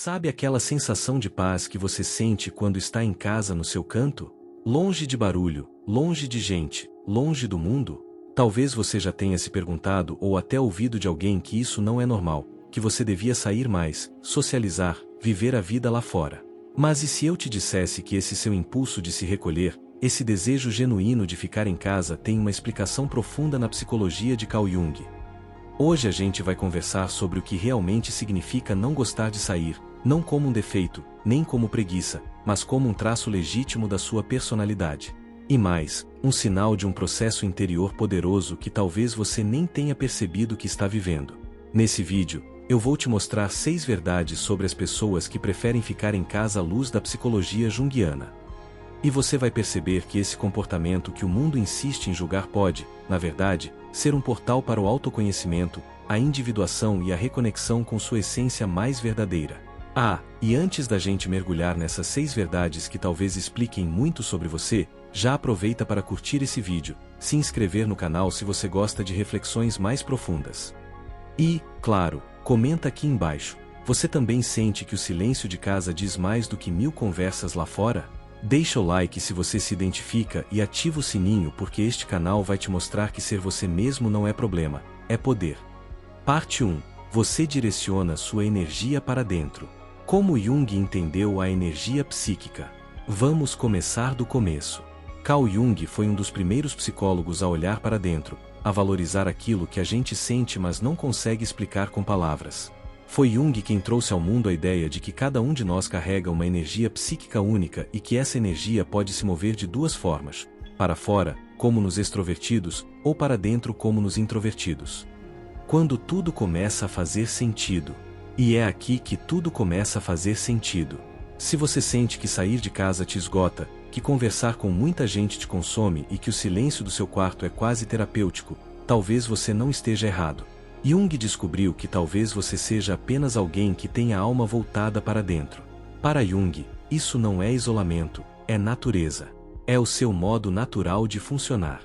Sabe aquela sensação de paz que você sente quando está em casa no seu canto? Longe de barulho, longe de gente, longe do mundo? Talvez você já tenha se perguntado ou até ouvido de alguém que isso não é normal, que você devia sair mais, socializar, viver a vida lá fora. Mas e se eu te dissesse que esse seu impulso de se recolher, esse desejo genuíno de ficar em casa tem uma explicação profunda na psicologia de Carl Jung? Hoje a gente vai conversar sobre o que realmente significa não gostar de sair, não como um defeito, nem como preguiça, mas como um traço legítimo da sua personalidade. E mais, um sinal de um processo interior poderoso que talvez você nem tenha percebido que está vivendo. Nesse vídeo, eu vou te mostrar 6 verdades sobre as pessoas que preferem ficar em casa à luz da psicologia junguiana. E você vai perceber que esse comportamento que o mundo insiste em julgar pode, na verdade, ser um portal para o autoconhecimento, a individuação e a reconexão com sua essência mais verdadeira. E antes da gente mergulhar nessas 6 verdades que talvez expliquem muito sobre você, já aproveita para curtir esse vídeo, se inscrever no canal se você gosta de reflexões mais profundas. E, claro, comenta aqui embaixo, você também sente que o silêncio de casa diz mais do que 1000 conversas lá fora? Deixa o like se você se identifica e ativa o sininho porque este canal vai te mostrar que ser você mesmo não é problema, é poder. Parte 1. Você direciona sua energia para dentro. Como Jung entendeu a energia psíquica? Vamos começar do começo. Carl Jung foi um dos primeiros psicólogos a olhar para dentro, a valorizar aquilo que a gente sente mas não consegue explicar com palavras. Foi Jung quem trouxe ao mundo a ideia de que cada um de nós carrega uma energia psíquica única e que essa energia pode se mover de 2 formas, para fora, como nos extrovertidos, ou para dentro como nos introvertidos. Quando tudo começa a fazer sentido. E é aqui que tudo começa a fazer sentido. Se você sente que sair de casa te esgota, que conversar com muita gente te consome e que o silêncio do seu quarto é quase terapêutico, talvez você não esteja errado. Jung descobriu que talvez você seja apenas alguém que tem a alma voltada para dentro. Para Jung, isso não é isolamento, é natureza. É o seu modo natural de funcionar.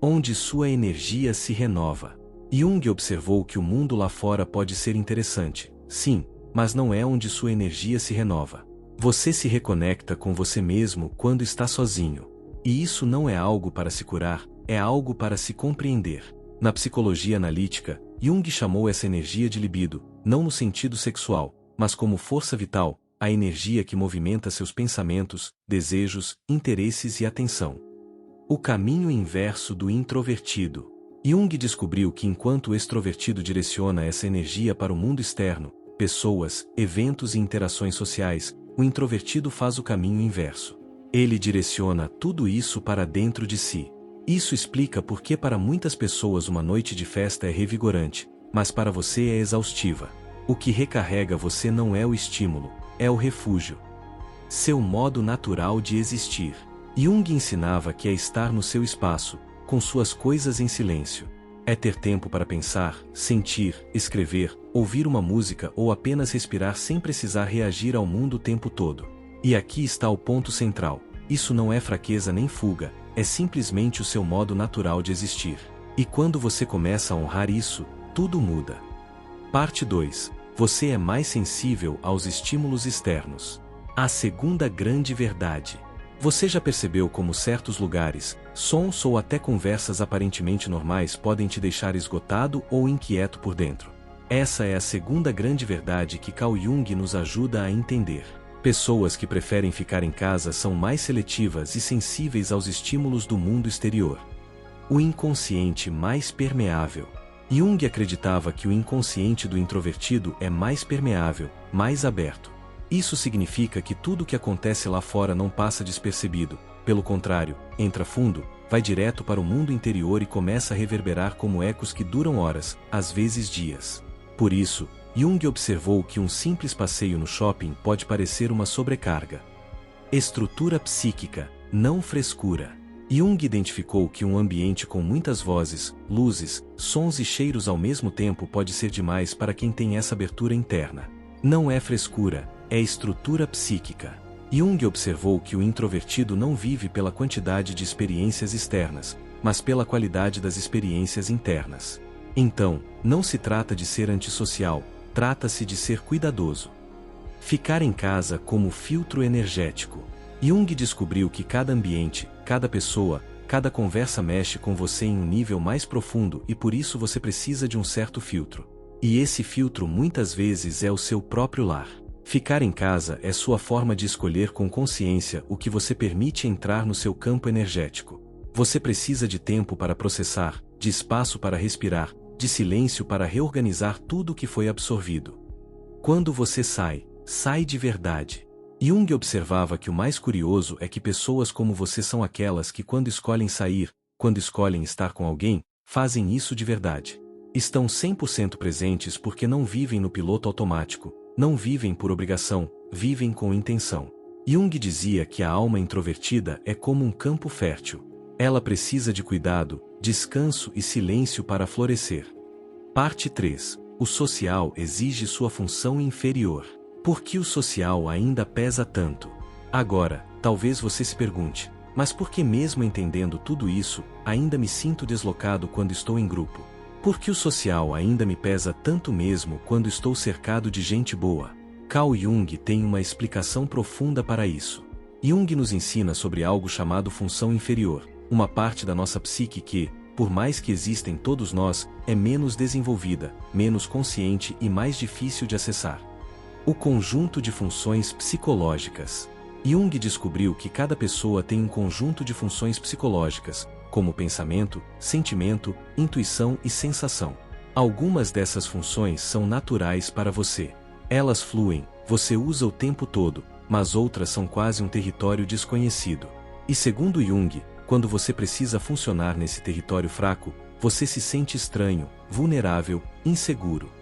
Onde sua energia se renova. Jung observou que o mundo lá fora pode ser interessante, sim, mas não é onde sua energia se renova. Você se reconecta com você mesmo quando está sozinho. E isso não é algo para se curar, é algo para se compreender. Na psicologia analítica, Jung chamou essa energia de libido, não no sentido sexual, mas como força vital, a energia que movimenta seus pensamentos, desejos, interesses e atenção. O caminho inverso do introvertido. Jung descobriu que enquanto o extrovertido direciona essa energia para o mundo externo, pessoas, eventos e interações sociais, o introvertido faz o caminho inverso. Ele direciona tudo isso para dentro de si. Isso explica por que para muitas pessoas uma noite de festa é revigorante, mas para você é exaustiva. O que recarrega você não é o estímulo, é o refúgio. Seu modo natural de existir. Jung ensinava que é estar no seu espaço, com suas coisas em silêncio. É ter tempo para pensar, sentir, escrever, ouvir uma música ou apenas respirar sem precisar reagir ao mundo o tempo todo. E aqui está o ponto central. Isso não é fraqueza nem fuga, é simplesmente o seu modo natural de existir. E quando você começa a honrar isso, tudo muda. Parte 2. Você é mais sensível aos estímulos externos. A segunda grande verdade. Você já percebeu como certos lugares, sons ou até conversas aparentemente normais podem te deixar esgotado ou inquieto por dentro? Essa é a segunda grande verdade que Carl Jung nos ajuda a entender. Pessoas que preferem ficar em casa são mais seletivas e sensíveis aos estímulos do mundo exterior. O inconsciente mais permeável. Jung acreditava que o inconsciente do introvertido é mais permeável, mais aberto. Isso significa que tudo o que acontece lá fora não passa despercebido, pelo contrário, entra fundo, vai direto para o mundo interior e começa a reverberar como ecos que duram horas, às vezes dias. Por isso, Jung observou que um simples passeio no shopping pode parecer uma sobrecarga. Estrutura psíquica, não frescura. Jung identificou que um ambiente com muitas vozes, luzes, sons e cheiros ao mesmo tempo pode ser demais para quem tem essa abertura interna. Não é frescura, é estrutura psíquica. Jung observou que o introvertido não vive pela quantidade de experiências externas, mas pela qualidade das experiências internas. Então, não se trata de ser antissocial, trata-se de ser cuidadoso. Ficar em casa como filtro energético. Jung descobriu que cada ambiente, cada pessoa, cada conversa mexe com você em um nível mais profundo e por isso você precisa de um certo filtro. E esse filtro muitas vezes é o seu próprio lar. Ficar em casa é sua forma de escolher com consciência o que você permite entrar no seu campo energético. Você precisa de tempo para processar, de espaço para respirar, de silêncio para reorganizar tudo o que foi absorvido. Quando você sai, sai de verdade. Jung observava que o mais curioso é que pessoas como você são aquelas que quando escolhem sair, quando escolhem estar com alguém, fazem isso de verdade. Estão 100% presentes porque não vivem no piloto automático, não vivem por obrigação, vivem com intenção. Jung dizia que a alma introvertida é como um campo fértil. Ela precisa de cuidado, descanso e silêncio para florescer. Parte 3. O social exige sua função inferior. Por que o social ainda pesa tanto? Agora, talvez você se pergunte, mas por que mesmo entendendo tudo isso, ainda me sinto deslocado quando estou em grupo? Por que o social ainda me pesa tanto mesmo quando estou cercado de gente boa? Carl Jung tem uma explicação profunda para isso. Jung nos ensina sobre algo chamado função inferior, uma parte da nossa psique que, por mais que exista em todos nós, é menos desenvolvida, menos consciente e mais difícil de acessar. O conjunto de funções psicológicas. Jung descobriu que cada pessoa tem um conjunto de funções psicológicas, como pensamento, sentimento, intuição e sensação. Algumas dessas funções são naturais para você. Elas fluem, você usa o tempo todo, mas outras são quase um território desconhecido. E segundo Jung, quando você precisa funcionar nesse território fraco, você se sente estranho, vulnerável, inseguro.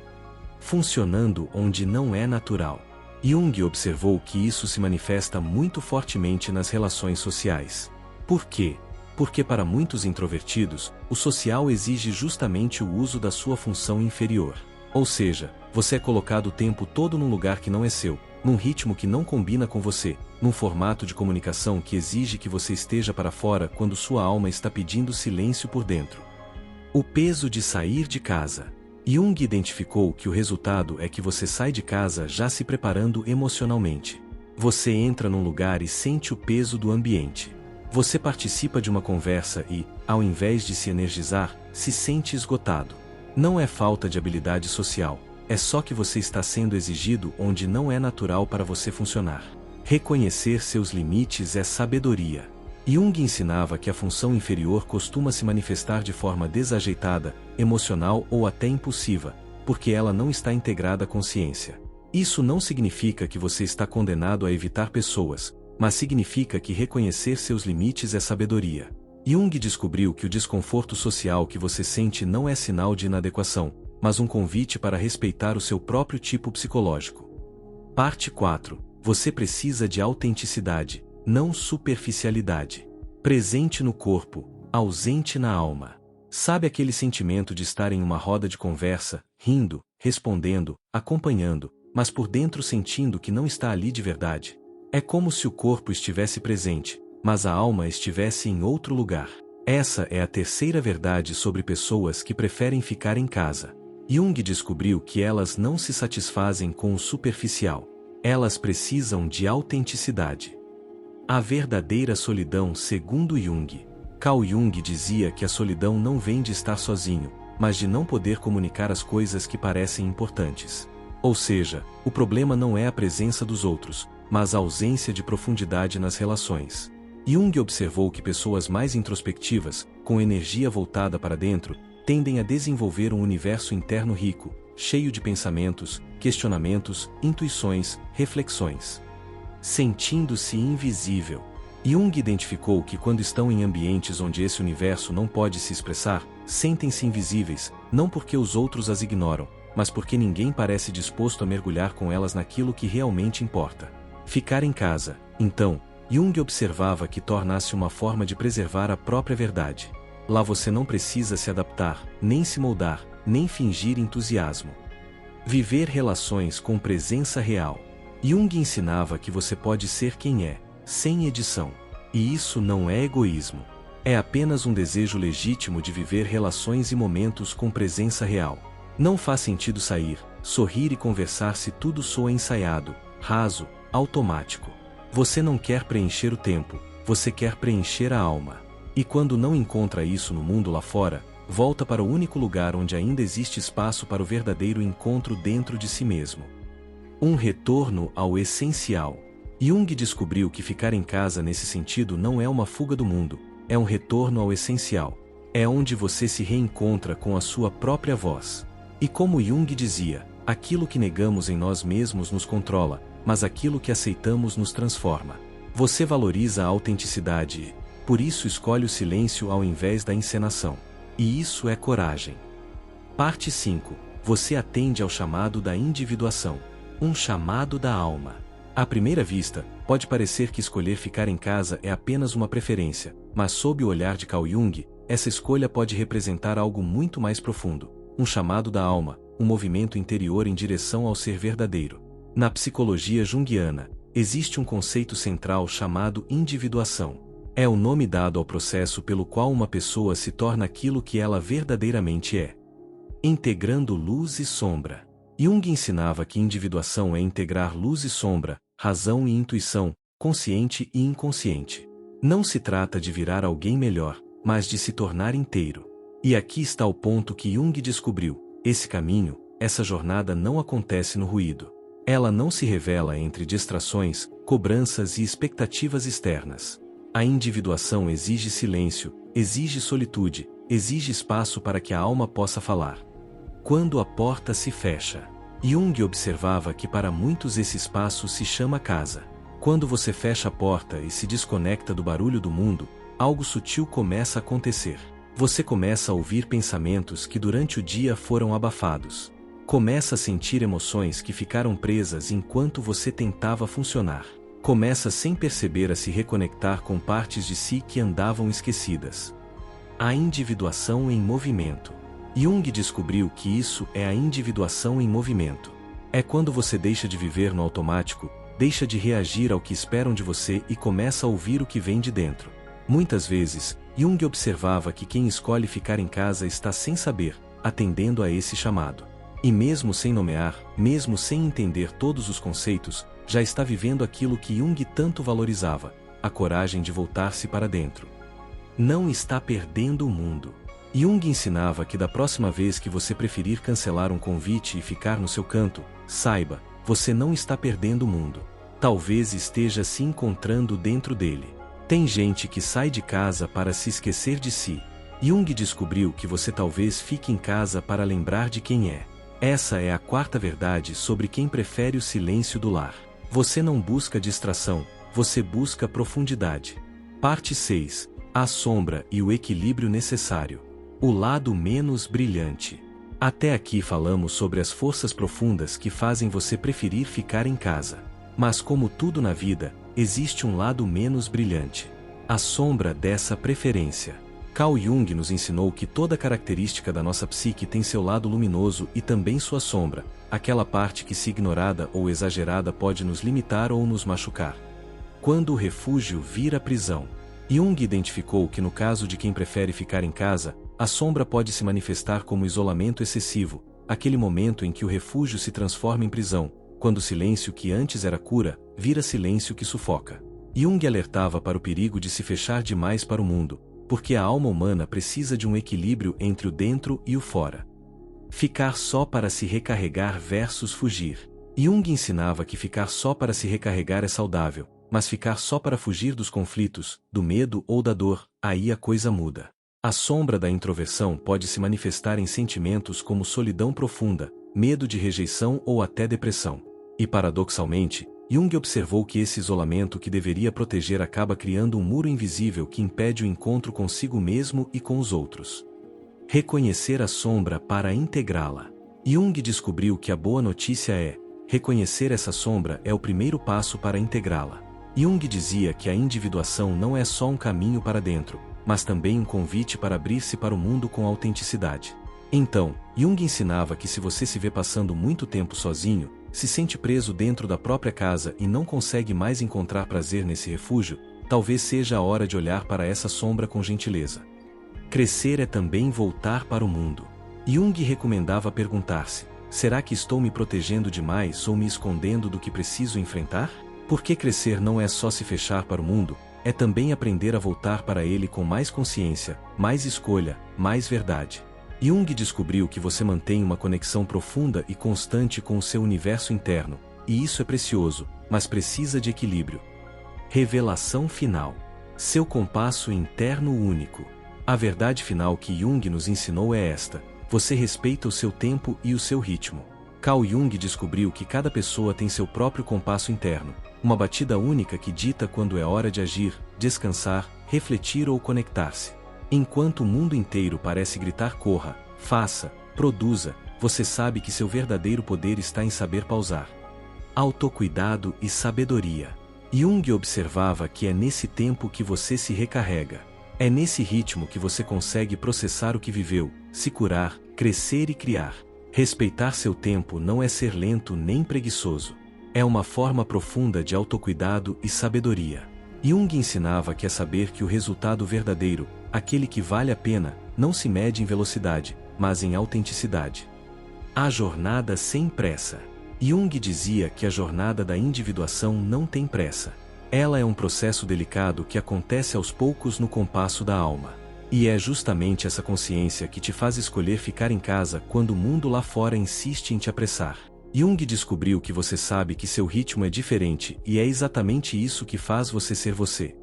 Funcionando onde não é natural. Jung observou que isso se manifesta muito fortemente nas relações sociais. Por quê? Porque para muitos introvertidos, o social exige justamente o uso da sua função inferior. Ou seja, você é colocado o tempo todo num lugar que não é seu, num ritmo que não combina com você, num formato de comunicação que exige que você esteja para fora quando sua alma está pedindo silêncio por dentro. O peso de sair de casa. Jung identificou que o resultado é que você sai de casa já se preparando emocionalmente. Você entra num lugar e sente o peso do ambiente. Você participa de uma conversa e, ao invés de se energizar, se sente esgotado. Não é falta de habilidade social, é só que você está sendo exigido onde não é natural para você funcionar. Reconhecer seus limites é sabedoria. Jung ensinava que a função inferior costuma se manifestar de forma desajeitada, emocional ou até impulsiva, porque ela não está integrada à consciência. Isso não significa que você está condenado a evitar pessoas, mas significa que reconhecer seus limites é sabedoria. Jung descobriu que o desconforto social que você sente não é sinal de inadequação, mas um convite para respeitar o seu próprio tipo psicológico. Parte 4. Você precisa de autenticidade, não superficialidade. Presente no corpo, ausente na alma. Sabe aquele sentimento de estar em uma roda de conversa, rindo, respondendo, acompanhando, mas por dentro sentindo que não está ali de verdade? É como se o corpo estivesse presente, mas a alma estivesse em outro lugar. Essa é a terceira verdade sobre pessoas que preferem ficar em casa. Jung descobriu que elas não se satisfazem com o superficial. Elas precisam de autenticidade. A verdadeira solidão segundo Jung. Carl Jung dizia que a solidão não vem de estar sozinho, mas de não poder comunicar as coisas que parecem importantes. Ou seja, o problema não é a presença dos outros, mas a ausência de profundidade nas relações. Jung observou que pessoas mais introspectivas, com energia voltada para dentro, tendem a desenvolver um universo interno rico, cheio de pensamentos, questionamentos, intuições, reflexões. Sentindo-se invisível. Jung identificou que quando estão em ambientes onde esse universo não pode se expressar, sentem-se invisíveis, não porque os outros as ignoram, mas porque ninguém parece disposto a mergulhar com elas naquilo que realmente importa. Ficar em casa, então, Jung observava que torna-se uma forma de preservar a própria verdade. Lá você não precisa se adaptar, nem se moldar, nem fingir entusiasmo. Viver relações com presença real. Jung ensinava que você pode ser quem é, sem edição. E isso não é egoísmo. É apenas um desejo legítimo de viver relações e momentos com presença real. Não faz sentido sair, sorrir e conversar se tudo soa ensaiado, raso, automático. Você não quer preencher o tempo, você quer preencher a alma. E quando não encontra isso no mundo lá fora, volta para o único lugar onde ainda existe espaço para o verdadeiro encontro dentro de si mesmo. Um retorno ao essencial. Jung descobriu que ficar em casa nesse sentido não é uma fuga do mundo, é um retorno ao essencial. É onde você se reencontra com a sua própria voz. E como Jung dizia, aquilo que negamos em nós mesmos nos controla, mas aquilo que aceitamos nos transforma. Você valoriza a autenticidade e, por isso, escolhe o silêncio ao invés da encenação. E isso é coragem. Parte 5. Você atende ao chamado da individuação. Um chamado da alma. À primeira vista, pode parecer que escolher ficar em casa é apenas uma preferência, mas sob o olhar de Carl Jung, essa escolha pode representar algo muito mais profundo. Um chamado da alma, um movimento interior em direção ao ser verdadeiro. Na psicologia junguiana, existe um conceito central chamado individuação. É o nome dado ao processo pelo qual uma pessoa se torna aquilo que ela verdadeiramente é. Integrando luz e sombra. Jung ensinava que individuação é integrar luz e sombra, razão e intuição, consciente e inconsciente. Não se trata de virar alguém melhor, mas de se tornar inteiro. E aqui está o ponto que Jung descobriu: esse caminho, essa jornada não acontece no ruído. Ela não se revela entre distrações, cobranças e expectativas externas. A individuação exige silêncio, exige solitude, exige espaço para que a alma possa falar. Quando a porta se fecha. Jung observava que para muitos esse espaço se chama casa. Quando você fecha a porta e se desconecta do barulho do mundo, algo sutil começa a acontecer. Você começa a ouvir pensamentos que durante o dia foram abafados. Começa a sentir emoções que ficaram presas enquanto você tentava funcionar. Começa sem perceber a se reconectar com partes de si que andavam esquecidas. A individuação em movimento. Jung descobriu que isso é a individuação em movimento. É quando você deixa de viver no automático, deixa de reagir ao que esperam de você e começa a ouvir o que vem de dentro. Muitas vezes, Jung observava que quem escolhe ficar em casa está sem saber, atendendo a esse chamado. E mesmo sem nomear, mesmo sem entender todos os conceitos, já está vivendo aquilo que Jung tanto valorizava, a coragem de voltar-se para dentro. Não está perdendo o mundo. Jung ensinava que da próxima vez que você preferir cancelar um convite e ficar no seu canto, saiba, você não está perdendo o mundo. Talvez esteja se encontrando dentro dele. Tem gente que sai de casa para se esquecer de si. Jung descobriu que você talvez fique em casa para lembrar de quem é. Essa é a quarta verdade sobre quem prefere o silêncio do lar. Você não busca distração, você busca profundidade. Parte 6. A sombra e o equilíbrio necessário. O lado menos brilhante. Até aqui falamos sobre as forças profundas que fazem você preferir ficar em casa. Mas como tudo na vida, existe um lado menos brilhante. A sombra dessa preferência. Carl Jung nos ensinou que toda característica da nossa psique tem seu lado luminoso e também sua sombra, aquela parte que, se ignorada ou exagerada, pode nos limitar ou nos machucar. Quando o refúgio vira prisão. Jung identificou que no caso de quem prefere ficar em casa, a sombra pode se manifestar como isolamento excessivo, aquele momento em que o refúgio se transforma em prisão, quando o silêncio que antes era cura, vira silêncio que sufoca. Jung alertava para o perigo de se fechar demais para o mundo, porque a alma humana precisa de um equilíbrio entre o dentro e o fora. Ficar só para se recarregar versus fugir. Jung ensinava que ficar só para se recarregar é saudável, mas ficar só para fugir dos conflitos, do medo ou da dor, aí a coisa muda. A sombra da introversão pode se manifestar em sentimentos como solidão profunda, medo de rejeição ou até depressão. E paradoxalmente, Jung observou que esse isolamento que deveria proteger acaba criando um muro invisível que impede o encontro consigo mesmo e com os outros. Reconhecer a sombra para integrá-la. Jung descobriu que a boa notícia é: reconhecer essa sombra é o primeiro passo para integrá-la. Jung dizia que a individuação não é só um caminho para dentro, mas também um convite para abrir-se para o mundo com autenticidade. Então, Jung ensinava que se você se vê passando muito tempo sozinho, se sente preso dentro da própria casa e não consegue mais encontrar prazer nesse refúgio, talvez seja a hora de olhar para essa sombra com gentileza. Crescer é também voltar para o mundo. Jung recomendava perguntar-se: Será que estou me protegendo demais ou me escondendo do que preciso enfrentar? Porque crescer não é só se fechar para o mundo, é também aprender a voltar para ele com mais consciência, mais escolha, mais verdade. Jung descobriu que você mantém uma conexão profunda e constante com o seu universo interno, e isso é precioso, mas precisa de equilíbrio. Revelação final. Seu compasso interno único. A verdade final que Jung nos ensinou é esta: você respeita o seu tempo e o seu ritmo. Carl Jung descobriu que cada pessoa tem seu próprio compasso interno, uma batida única que dita quando é hora de agir, descansar, refletir ou conectar-se. Enquanto o mundo inteiro parece gritar corra, faça, produza, você sabe que seu verdadeiro poder está em saber pausar. Autocuidado e sabedoria. Jung observava que é nesse tempo que você se recarrega. É nesse ritmo que você consegue processar o que viveu, se curar, crescer e criar. Respeitar seu tempo não é ser lento nem preguiçoso. É uma forma profunda de autocuidado e sabedoria. Jung ensinava que é saber que o resultado verdadeiro, aquele que vale a pena, não se mede em velocidade, mas em autenticidade. A jornada sem pressa. Jung dizia que a jornada da individuação não tem pressa. Ela é um processo delicado que acontece aos poucos no compasso da alma. E é justamente essa consciência que te faz escolher ficar em casa quando o mundo lá fora insiste em te apressar. Jung descobriu que você sabe que seu ritmo é diferente e é exatamente isso que faz você ser você.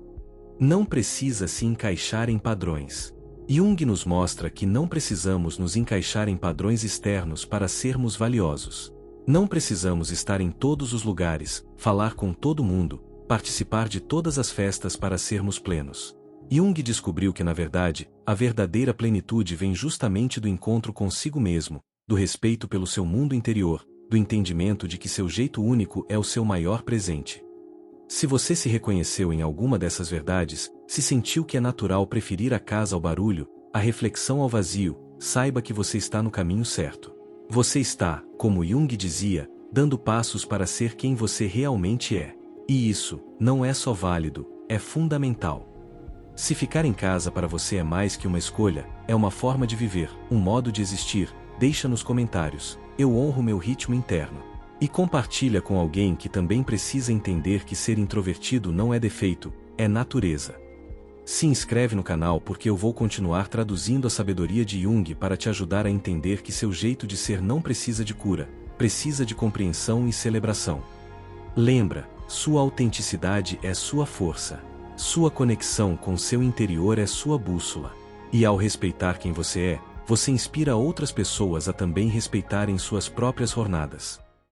Não precisa se encaixar em padrões. Jung nos mostra que não precisamos nos encaixar em padrões externos para sermos valiosos. Não precisamos estar em todos os lugares, falar com todo mundo, participar de todas as festas para sermos plenos. Jung descobriu que, na verdade, a verdadeira plenitude vem justamente do encontro consigo mesmo, do respeito pelo seu mundo interior, do entendimento de que seu jeito único é o seu maior presente. Se você se reconheceu em alguma dessas verdades, se sentiu que é natural preferir a casa ao barulho, a reflexão ao vazio, saiba que você está no caminho certo. Você está, como Jung dizia, dando passos para ser quem você realmente é. E isso, não é só válido, é fundamental. Se ficar em casa para você é mais que uma escolha, é uma forma de viver, um modo de existir, deixa nos comentários: eu honro meu ritmo interno. E compartilha com alguém que também precisa entender que ser introvertido não é defeito, é natureza. Se inscreve no canal porque eu vou continuar traduzindo a sabedoria de Jung para te ajudar a entender que seu jeito de ser não precisa de cura, precisa de compreensão e celebração. Lembra, sua autenticidade é sua força. Sua conexão com seu interior é sua bússola. E ao respeitar quem você inspira outras pessoas a também respeitarem suas próprias jornadas.